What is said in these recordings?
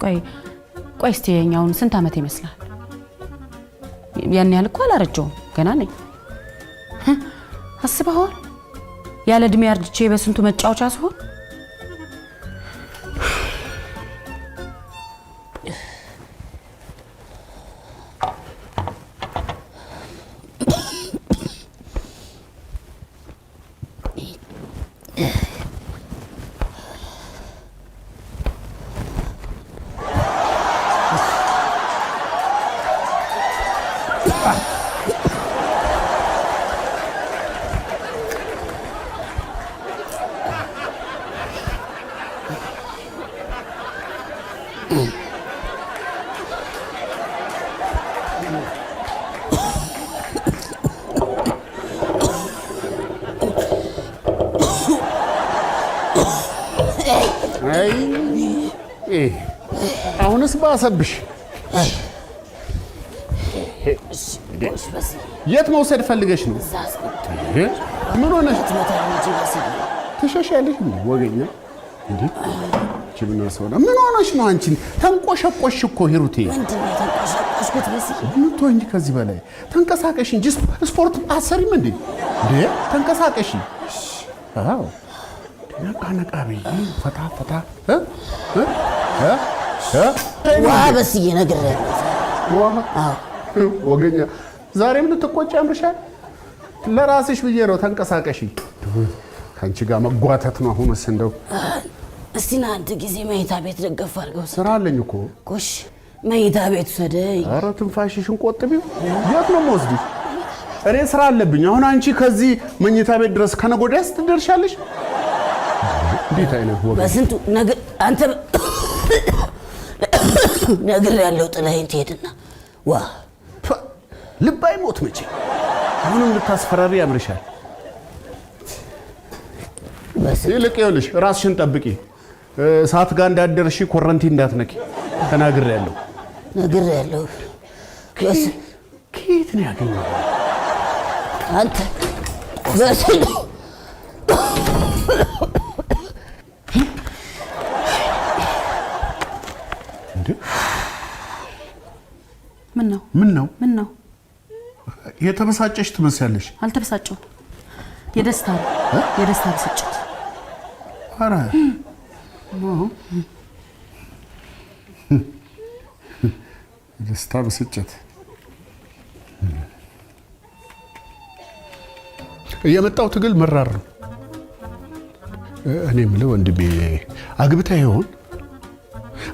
ቆይ እስቲ የኛውን ስንት አመት ይመስላል ያን ያህል እኮ አላረጀውም ገና ነኝ አስበኸዋል ያለ እድሜ አርጅቼ በስንቱ መጫወቻ ስሆን አሁንስ ባሰብሽ የት መውሰድ ፈልገሽ ነው ምን ሆነሽ ተሻሻለሽ ወገኛ እንዴ ችብና ሰውና ምን ሆነሽ ነው አንቺ ተንቆሸቆሽ እኮ ሂሩቴ ምንድነው ተንቆሸቆሽኩት በዚህ ምን ትሆኚ ከዚህ በላይ ተንቀሳቀሽ እንጂ ስፖርት አሰሪም እንዴ ተንቀሳቀሽ አዎ ነቃነቃቢ ፈታ ዋ በስዬ ነግሬያለሁ ወገኛ ዛሬም ልትቆጪ ያምርሻል ለራስሽ ብዬ ነው ተንቀሳቀሽ ካንቺ ጋር መጓተት ነው አሁንስ እንደው እስቲ ና አንድ ጊዜ መኝታ ቤት ደገፍ አድርገው ስራ አለኝ እኮ ቆሽ መኝታ ቤት ሰደይ ኧረ ትንፋሽሽን ቆጥቢው የት ነው የምወስድሽ እኔ ስራ አለብኝ አሁን አንቺ ከዚህ መኝታ ቤት ድረስ ከነጎዳስ ትደርሻለሽ እንዴት አይነት ወገን በስንቱ ነገር አንተ ነገር ያለው ጥለኸኝ ትሄድና ዋ ልብ አይሞት መቼ አሁንም ልታስፈራሪ ያምርሻል ይልቅ ይኸውልሽ ራስሽን ጠብቂ ሰዓት ጋር እንዳትደርሺ ኮረንቲ እንዳትነኪ ተናግሬያለሁ ከየት ነው ያገኘው አንተ በስንቱ ምን ነው የተበሳጨሽ ትመስያለሽ አልተበሳጨው የደስታ ብስጭት ኧረ ደስታ ብስጭት የመጣው ትግል መራር ነው እኔ የምለው ወንድሜ አግብታ ይሆን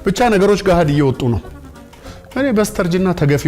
ብቻ ነገሮች ጋር እየወጡ ነው እኔ በስተርጅና ተገፊ